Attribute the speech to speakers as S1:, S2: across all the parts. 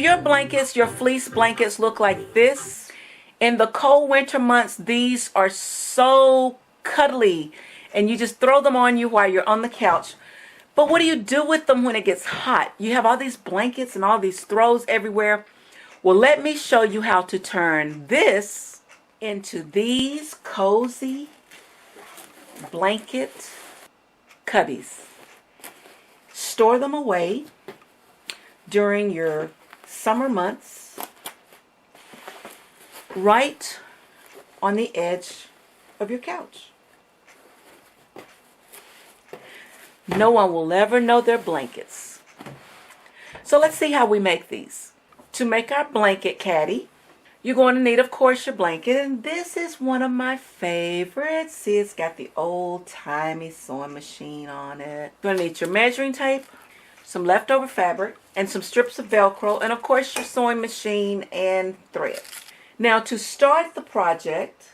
S1: your blankets, your fleece blankets look like this? In the cold winter months, these are so cuddly, and you just throw them on you while you're on the couch. But what do you do with them when it gets hot? You have all these blankets and all these throws everywhere. Well, let me show you how to turn this into these cozy blanket cubbies. Store them away during your summer months right on the edge of your couch. No one will ever know their blankets. So let's see how we make these. To make our blanket caddy, you're going to need, of course, your blanket. And this is one of my favorites. See, it's got the old-timey sewing machine on it. You're going to need your measuring tape, some leftover fabric, and some strips of Velcro, and of course your sewing machine and thread. Now to start the project,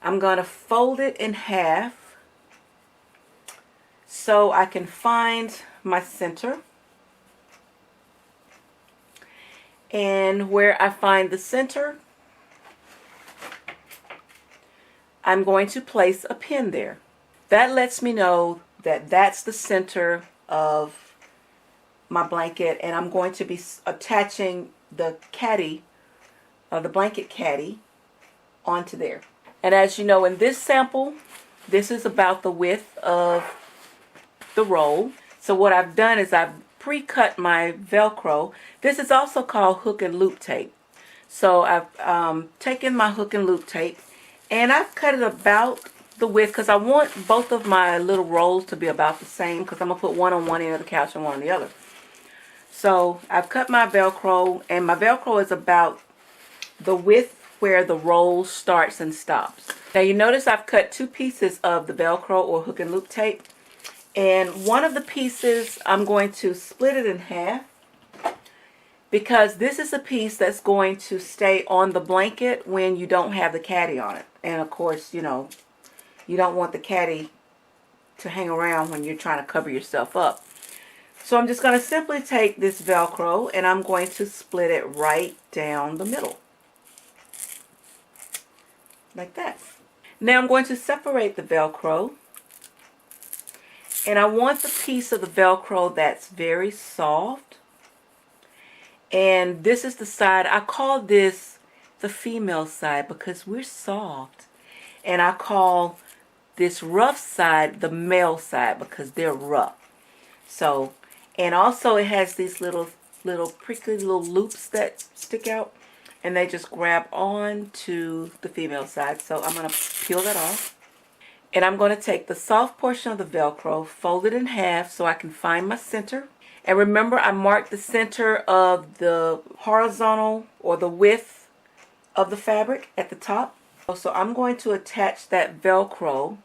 S1: I'm going to fold it in half so I can find my center. And where I find the center, I'm going to place a pin there. That lets me know that that's the center of my blanket, and I'm going to be attaching the caddy, the blanket caddy, onto there. And as you know, in this sample, this is about the width of the roll. So what I've done is I've pre-cut my Velcro. This is also called hook and loop tape. So I've taken my hook and loop tape and I've cut it about the width because I want both of my little rolls to be about the same, because I'm going to put one on one end of the couch and one on the other. So I've cut my Velcro, and my Velcro is about the width where the roll starts and stops. Now you notice I've cut two pieces of the Velcro or hook and loop tape. And one of the pieces, I'm going to split it in half, because this is a piece that's going to stay on the blanket when you don't have the caddy on it. And of course, you know, you don't want the caddy to hang around when you're trying to cover yourself up. So I'm just going to simply take this Velcro and I'm going to split it right down the middle. Like that. Now I'm going to separate the Velcro. And I want the piece of the Velcro that's very soft. And this is the side, I call this the female side because we're soft. And I call this rough side the male side because they're rough. So, and also it has these little prickly little loops that stick out. And they just grab on to the female side. So I'm going to peel that off. And I'm going to take the soft portion of the Velcro, fold it in half so I can find my center. And remember, I marked the center of the horizontal or the width of the fabric at the top. So I'm going to attach that Velcro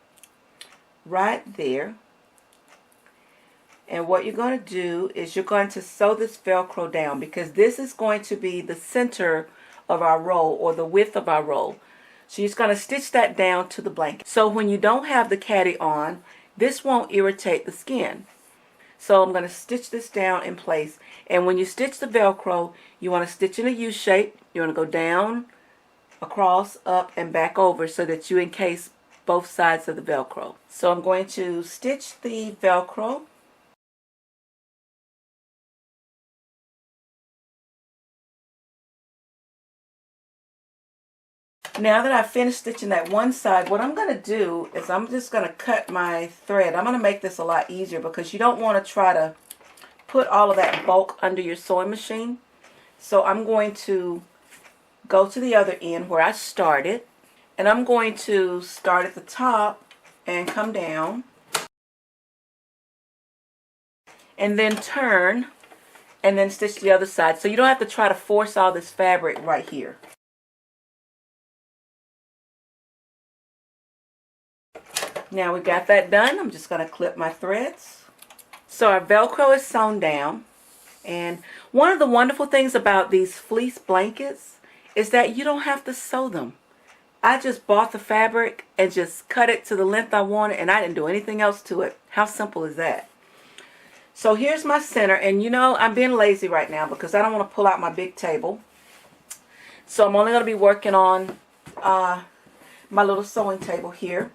S1: right there. And what you're going to do is you're going to sew this Velcro down, because this is going to be the center of our roll or the width of our roll. So you're just going to stitch that down to the blanket. So when you don't have the caddy on, this won't irritate the skin. So I'm going to stitch this down in place. And when you stitch the Velcro, you want to stitch in a U shape. You want to go down, across, up, and back over so that you encase both sides of the Velcro. So I'm going to stitch the Velcro. Now that I've finished stitching that one side, what I'm going to do is I'm just going to cut my thread. I'm going to make this a lot easier because you don't want to try to put all of that bulk under your sewing machine. So I'm going to go to the other end where I started, and I'm going to start at the top and come down and then turn and then stitch the other side. So you don't have to try to force all this fabric right here. Now we got that done. I'm just going to clip my threads. So our Velcro is sewn down. And one of the wonderful things about these fleece blankets is that you don't have to sew them. I just bought the fabric and just cut it to the length I wanted, and I didn't do anything else to it. How simple is that? So here's my center, and you know, I'm being lazy right now because I don't want to pull out my big table. So I'm only going to be working on my little sewing table here.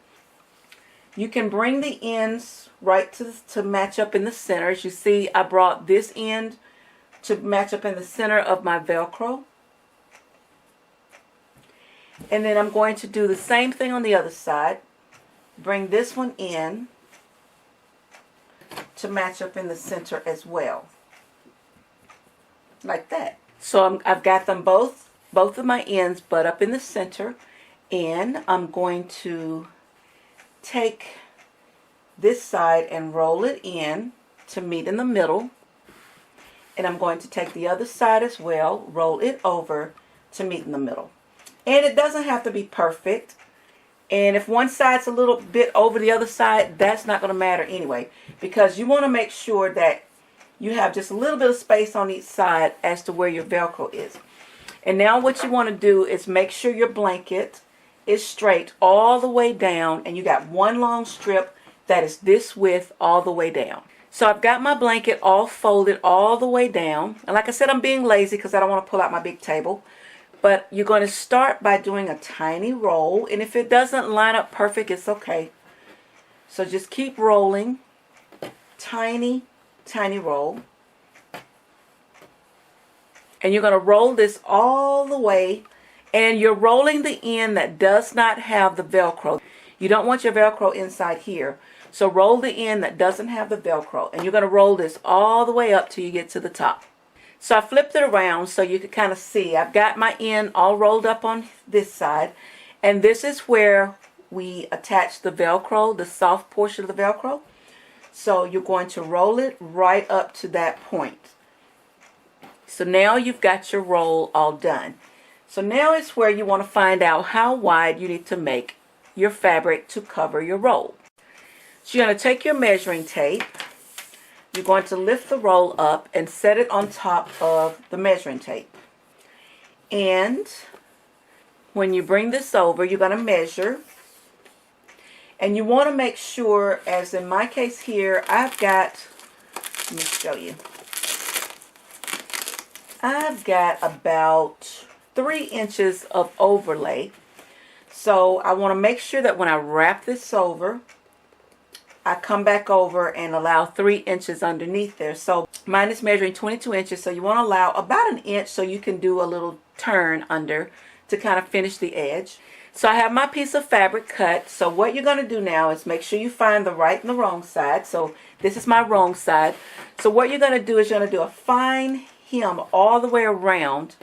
S1: You can bring the ends right to match up in the center. As you see, I brought this end to match up in the center of my Velcro. And then I'm going to do the same thing on the other side. Bring this one in to match up in the center as well. Like that. So I've got them both of my ends butt up in the center. And I'm going to take this side and roll it in to meet in the middle. And I'm going to take the other side as well, roll it over to meet in the middle. And it doesn't have to be perfect. And if one side's a little bit over the other side, that's not going to matter anyway. Because you want to make sure that you have just a little bit of space on each side as to where your Velcro is. And now what you want to do is make sure your blanket is straight all the way down. And you got one long strip that is this width all the way down. So I've got my blanket all folded all the way down. And like I said, I'm being lazy because I don't want to pull out my big table. But you're going to start by doing a tiny roll. And if it doesn't line up perfect, it's okay. So just keep rolling. Tiny, tiny roll. And you're going to roll this all the way. And you're rolling the end that does not have the Velcro. You don't want your Velcro inside here. So roll the end that doesn't have the Velcro. And you're going to roll this all the way up till you get to the top. So I flipped it around so you can kind of see. I've got my end all rolled up on this side. And this is where we attach the Velcro, the soft portion of the Velcro. So you're going to roll it right up to that point. So now you've got your roll all done. So now it's where you want to find out how wide you need to make your fabric to cover your roll. So you're going to take your measuring tape. You're going to lift the roll up and set it on top of the measuring tape. And when you bring this over, you're going to measure. And you want to make sure, as in my case here, I've got, let me show you. I've got about 3 inches of overlay. So I want to make sure that when I wrap this over, I come back over and allow 3 inches underneath there. So mine is measuring 22 inches. So you want to allow about an inch so you can do a little turn under to kind of finish the edge. So I have my piece of fabric cut. So what you're going to do now is make sure you find the right and the wrong side. So this is my wrong side. So what you're going to do is you're going to do a fine hem all the way around.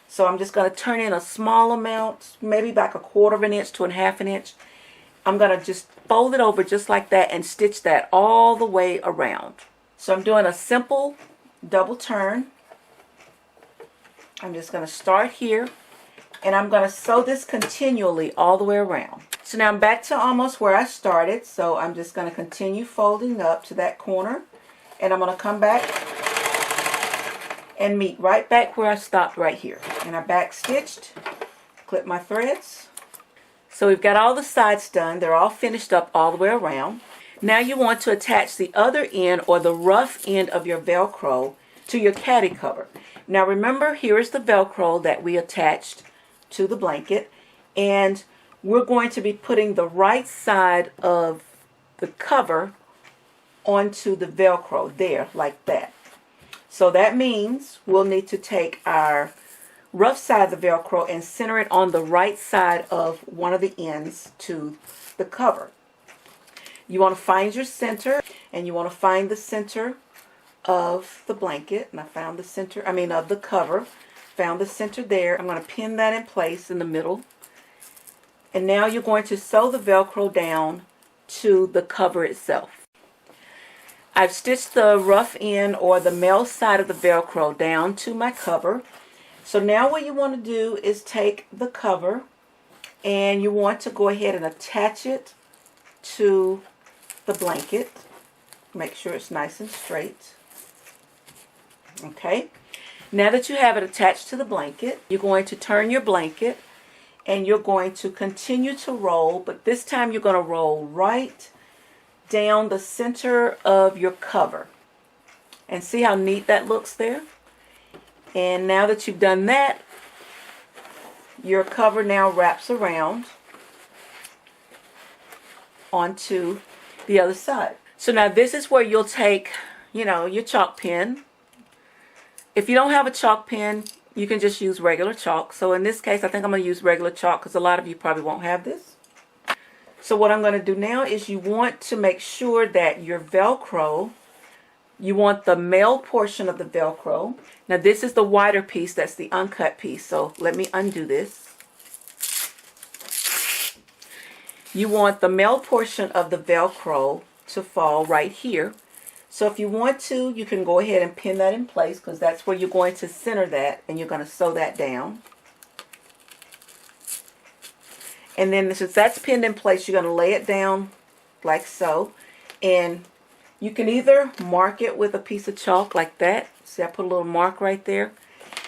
S1: So I'm just going to turn in a small amount, maybe like 1/4 of an inch to 1/2 an inch. I'm going to just fold it over just like that and stitch that all the way around. So I'm doing a simple double turn. I'm just going to start here and I'm going to sew this continually all the way around. So now I'm back to almost where I started. So I'm just going to continue folding up to that corner and I'm going to come back and meet right back where I stopped right here. And I back stitched, clip my threads. So we've got all the sides done. They're all finished up all the way around. Now you want to attach the other end or the rough end of your Velcro to your caddy cover. Now remember, here is the Velcro that we attached to the blanket. And we're going to be putting the right side of the cover onto the Velcro there, like that. So that means we'll need to take our rough side of the Velcro and center it on the right side of one of the ends to the cover. You want to find your center and you want to find the center of the blanket. And I found the center, of the cover. Found the center there. I'm going to pin that in place in the middle. And now you're going to sew the Velcro down to the cover itself. I've stitched the rough end or the male side of the Velcro down to my cover. So now what you want to do is take the cover and you want to go ahead and attach it to the blanket. Make sure it's nice and straight. Okay. Now that you have it attached to the blanket, you're going to turn your blanket and you're going to continue to roll, but this time you're going to roll right down the center of your cover. And see how neat that looks there? And now that you've done that, your cover now wraps around onto the other side. So now this is where you'll take, your chalk pen. If you don't have a chalk pen, you can just use regular chalk. So in this case, I think I'm going to use regular chalk because a lot of you probably won't have this. So what I'm going to do now is you want to make sure that your Velcro, you want the male portion of the Velcro. Now this is the wider piece, that's the uncut piece. So let me undo this. You want the male portion of the Velcro to fall right here. So if you want to, you can go ahead and pin that in place because that's where you're going to center that and you're going to sew that down. And then since that's pinned in place, you're going to lay it down like so. And you can either mark it with a piece of chalk like that. See, I put a little mark right there.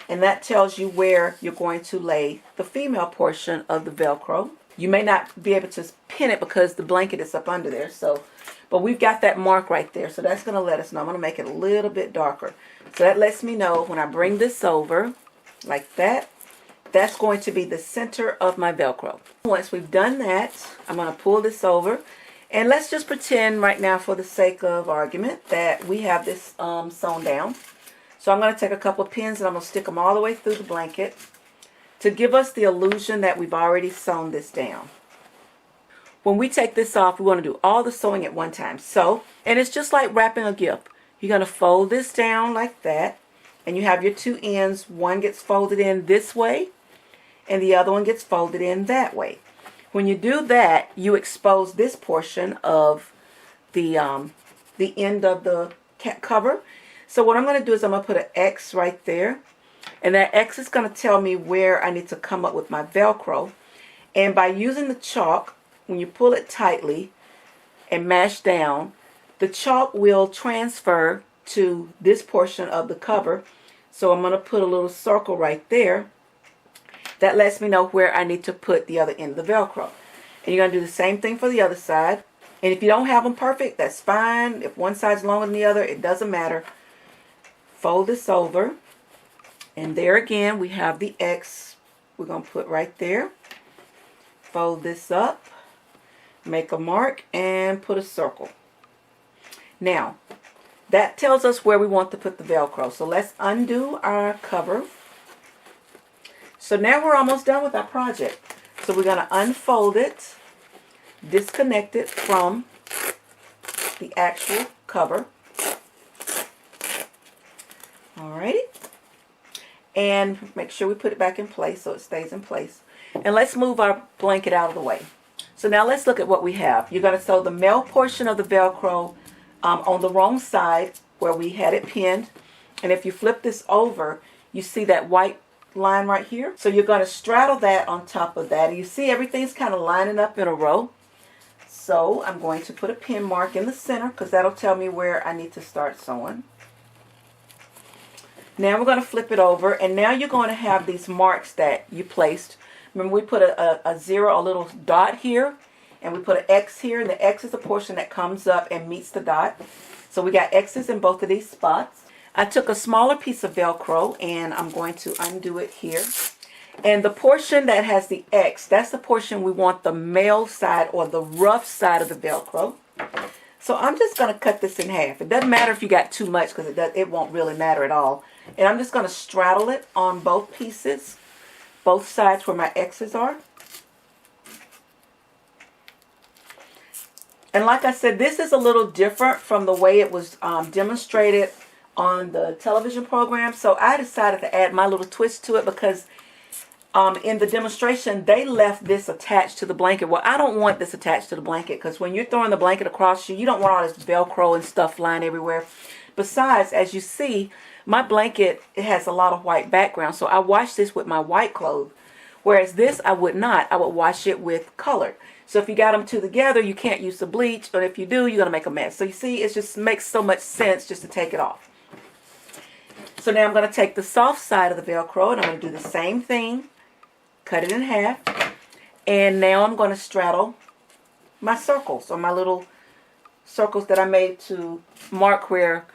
S1: And that tells you where you're going to lay the female portion of the Velcro. You may not be able to pin it because the blanket is up under there. But we've got that mark right there. So that's going to let us know. I'm going to make it a little bit darker. So that lets me know when I bring this over like that, that's going to be the center of my Velcro. Once we've done that, I'm going to pull this over. And let's just pretend right now for the sake of argument that we have this sewn down. So I'm going to take a couple of pins and I'm going to stick them all the way through the blanket to give us the illusion that we've already sewn this down. When we take this off, we want to do all the sewing at one time. So, and it's just like wrapping a gift. You're going to fold this down like that. And you have your two ends. One gets folded in this way. And the other one gets folded in that way. When you do that, you expose this portion of the end of the cover. So what I'm going to do is I'm going to put an X right there. And that X is going to tell me where I need to come up with my Velcro. And by using the chalk, when you pull it tightly and mash down, the chalk will transfer to this portion of the cover. So I'm going to put a little circle right there. That lets me know where I need to put the other end of the Velcro. And you're going to do the same thing for the other side. And if you don't have them perfect, that's fine. If one side's longer than the other, it doesn't matter. Fold this over. And there again, we have the X we're going to put right there. Fold this up. Make a mark and put a circle. Now, that tells us where we want to put the Velcro. So let's undo our cover. So now we're almost done with our project. So we're going to unfold it, disconnect it from the actual cover. Alrighty. And make sure we put it back in place so it stays in place. And let's move our blanket out of the way. So now let's look at what we have. You're going to sew the male portion of the Velcro on the wrong side where we had it pinned. And if you flip this over, you see that white line right here. So you're going to straddle that on top of that. And you see everything's kind of lining up in a row. So I'm going to put a pin mark in the center because that'll tell me where I need to start sewing. Now we're going to flip it over, and now you're going to have these marks that you placed. Remember, we put a zero, a little dot here, and we put an X here, and the X is the portion that comes up and meets the dot. So we got X's in both of these spots. I took a smaller piece of Velcro, and I'm going to undo it here. And the portion that has the X, that's the portion we want the male side or the rough side of the Velcro. So I'm just going to cut this in half. It doesn't matter if you got too much because it won't really matter at all. And I'm just going to straddle it on both pieces, both sides where my X's are. And like I said, this is a little different from the way it was demonstrated on the television program. So I decided to add my little twist to it because in the demonstration, they left this attached to the blanket. Well, I don't want this attached to the blanket because when you're throwing the blanket across you don't want all this Velcro and stuff flying everywhere. Besides, as you see, my blanket, it has a lot of white background. So I wash this with my white clothes. Whereas this, I would not. I would wash it with color. So if you got them two together, you can't use the bleach. But if you do, you're going to make a mess. So you see, it just makes so much sense just to take it off. So now I'm going to take the soft side of the Velcro and I'm going to do the same thing. Cut it in half. And now I'm going to straddle my circles, or my little circles that I made to mark where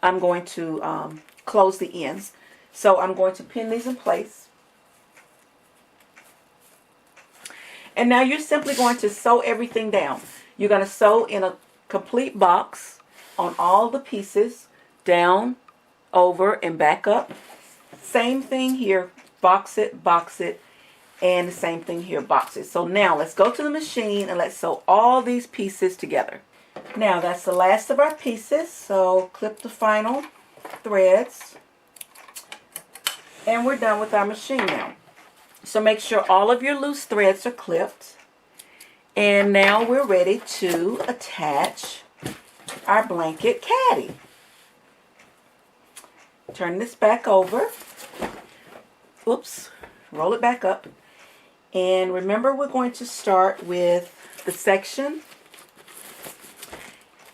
S1: I'm going to close the ends. So I'm going to pin these in place. And now you're simply going to sew everything down. You're going to sew in a complete box on all the pieces, down, over, and back up. Same thing here, box it, and the same thing here, box it. So now let's go to the machine and let's sew all these pieces together. Now that's the last of our pieces, so clip the final threads. And we're done with our machine now. So make sure all of your loose threads are clipped. And now we're ready to attach our blanket caddy. Turn this back over. Oops, roll it back up. And remember, we're going to start with the section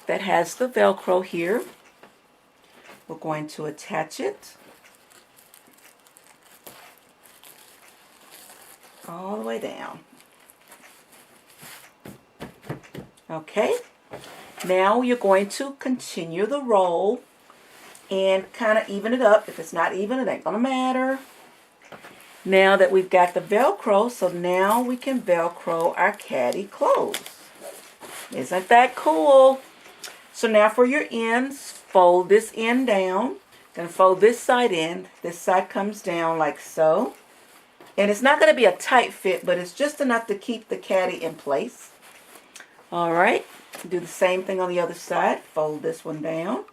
S1: that has the Velcro here. We're going to attach it all the way down. Okay, now you're going to continue the roll and kind of even it up. If it's not even, it ain't gonna matter. Now that we've got the Velcro, so now we can Velcro our caddy closed. Isn't that cool? So now for your ends, fold this end down. Gonna fold this side in. This side comes down like so. And it's not going to be a tight fit, but it's just enough to keep the caddy in place. All right, do the same thing on the other side. Fold this one down.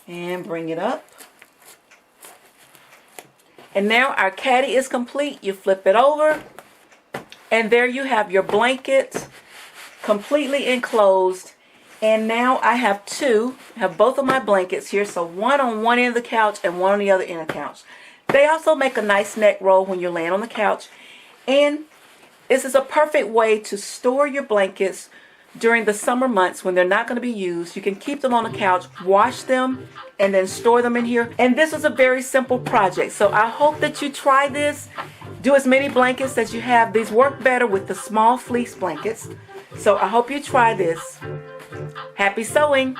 S1: And bring it up. And now our caddy is complete. You flip it over. And there you have your blanket completely enclosed. And now I have both of my blankets here. So one on one end of the couch and one on the other end of the couch. They also make a nice neck roll when you're laying on the couch. And this is a perfect way to store your blankets during the summer months when they're not going to be used. You can keep them on the couch, wash them, and then store them in here. And this is a very simple project. So I hope that you try this. Do as many blankets as you have. These work better with the small fleece blankets. So I hope you try this. Happy sewing!